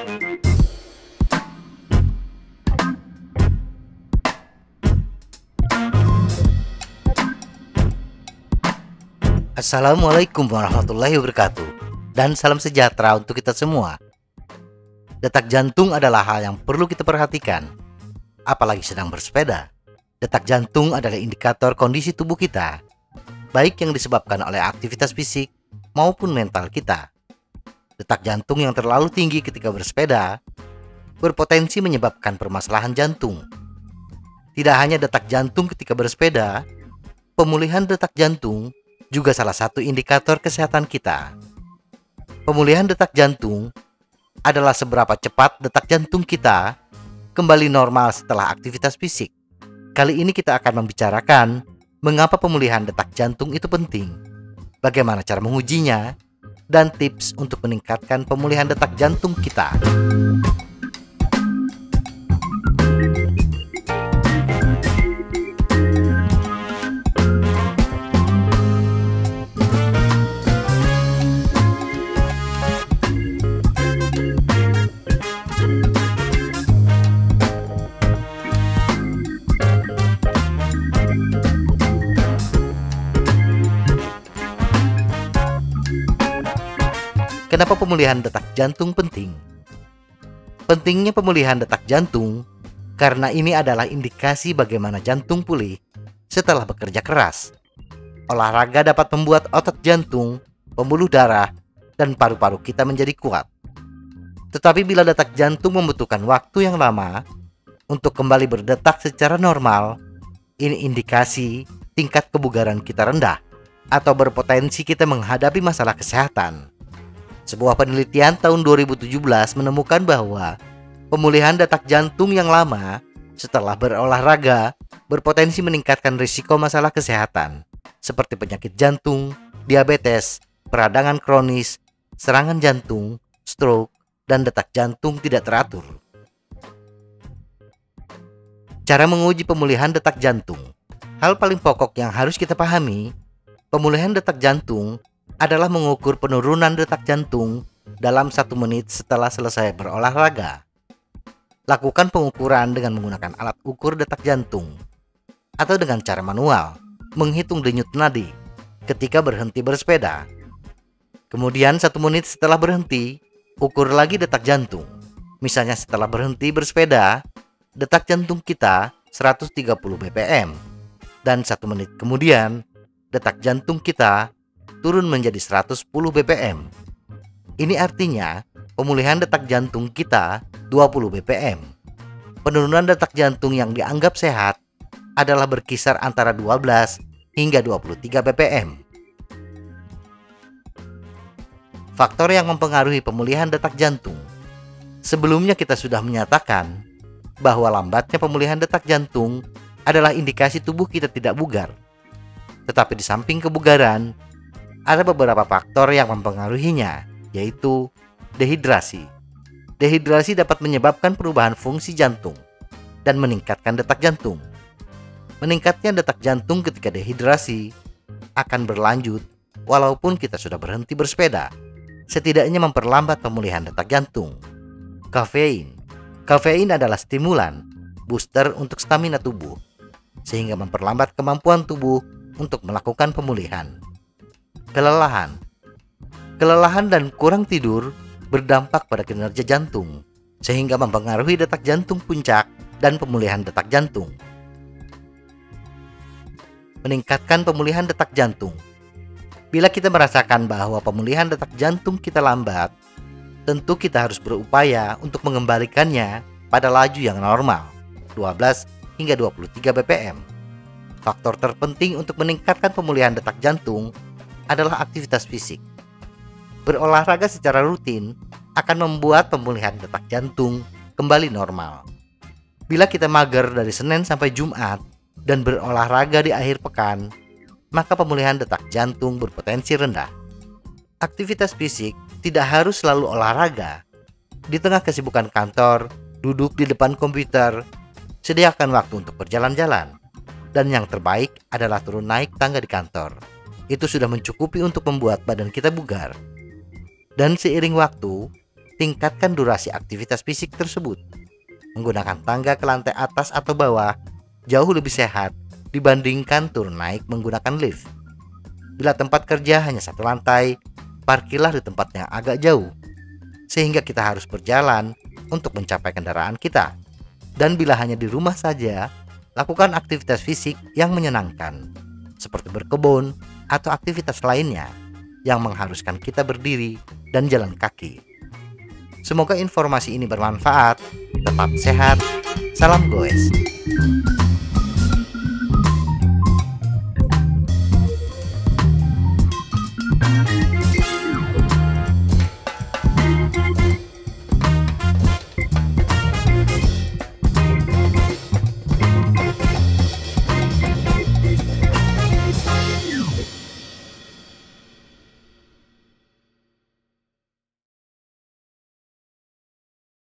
Assalamualaikum warahmatullahi wabarakatuh, dan salam sejahtera untuk kita semua. Detak jantung adalah hal yang perlu kita perhatikan, apalagi sedang bersepeda. Detak jantung adalah indikator kondisi tubuh kita, baik yang disebabkan oleh aktivitas fisik maupun mental kita. Detak jantung yang terlalu tinggi ketika bersepeda berpotensi menyebabkan permasalahan jantung. Tidak hanya detak jantung ketika bersepeda, pemulihan detak jantung juga salah satu indikator kesehatan kita. Pemulihan detak jantung adalah seberapa cepat detak jantung kita kembali normal setelah aktivitas fisik. Kali ini kita akan membicarakan mengapa pemulihan detak jantung itu penting, bagaimana cara mengujinya, dan tips untuk meningkatkan pemulihan detak jantung kita. Kenapa pemulihan detak jantung penting? Pentingnya pemulihan detak jantung karena ini adalah indikasi bagaimana jantung pulih setelah bekerja keras. Olahraga dapat membuat otot jantung, pembuluh darah, dan paru-paru kita menjadi kuat. Tetapi bila detak jantung membutuhkan waktu yang lama untuk kembali berdetak secara normal, ini indikasi tingkat kebugaran kita rendah atau berpotensi kita menghadapi masalah kesehatan. Sebuah penelitian tahun 2017 menemukan bahwa pemulihan detak jantung yang lama setelah berolahraga berpotensi meningkatkan risiko masalah kesehatan seperti penyakit jantung, diabetes, peradangan kronis, serangan jantung, stroke, dan detak jantung tidak teratur. Cara menguji pemulihan detak jantung. Hal paling pokok yang harus kita pahami, pemulihan detak jantung adalah mengukur penurunan detak jantung dalam 1 menit setelah selesai berolahraga. Lakukan pengukuran dengan menggunakan alat ukur detak jantung atau dengan cara manual, menghitung denyut nadi ketika berhenti bersepeda. Kemudian 1 menit setelah berhenti, ukur lagi detak jantung. Misalnya setelah berhenti bersepeda, detak jantung kita 130 bpm, dan 1 menit kemudian detak jantung kita turun menjadi 110 bpm. Ini artinya pemulihan detak jantung kita 20 bpm. Penurunan detak jantung yang dianggap sehat adalah berkisar antara 12 hingga 23 bpm. Faktor yang mempengaruhi pemulihan detak jantung. Sebelumnya kita sudah menyatakan bahwa lambatnya pemulihan detak jantung adalah indikasi tubuh kita tidak bugar. Tetapi di samping kebugaran, ada beberapa faktor yang mempengaruhinya, yaitu dehidrasi. Dehidrasi dapat menyebabkan perubahan fungsi jantung dan meningkatkan detak jantung. Meningkatnya detak jantung ketika dehidrasi akan berlanjut walaupun kita sudah berhenti bersepeda, setidaknya memperlambat pemulihan detak jantung. Kafein. Kafein adalah stimulan, booster untuk stamina tubuh, sehingga memperlambat kemampuan tubuh untuk melakukan pemulihan. Kelelahan. Kelelahan dan kurang tidur berdampak pada kinerja jantung, sehingga mempengaruhi detak jantung puncak dan pemulihan detak jantung. Meningkatkan pemulihan detak jantung. Bila kita merasakan bahwa pemulihan detak jantung kita lambat, tentu kita harus berupaya untuk mengembalikannya pada laju yang normal, 12 hingga 23 bpm. Faktor terpenting untuk meningkatkan pemulihan detak jantung adalah aktivitas fisik. Berolahraga secara rutin akan membuat pemulihan detak jantung kembali normal. Bila kita mager dari Senin sampai Jumat dan berolahraga di akhir pekan, maka pemulihan detak jantung berpotensi rendah. Aktivitas fisik tidak harus selalu olahraga. Di tengah kesibukan kantor, duduk di depan komputer, sediakan waktu untuk berjalan-jalan. Dan yang terbaik adalah turun naik tangga di kantor. Itu sudah mencukupi untuk membuat badan kita bugar. Dan seiring waktu, tingkatkan durasi aktivitas fisik tersebut. Menggunakan tangga ke lantai atas atau bawah jauh lebih sehat dibandingkan turun naik menggunakan lift. Bila tempat kerja hanya satu lantai, parkirlah di tempat yang agak jauh, sehingga kita harus berjalan untuk mencapai kendaraan kita. Dan bila hanya di rumah saja, lakukan aktivitas fisik yang menyenangkan, seperti berkebun atau aktivitas lainnya yang mengharuskan kita berdiri dan jalan kaki. Semoga informasi ini bermanfaat. Tetap sehat. Salam goes.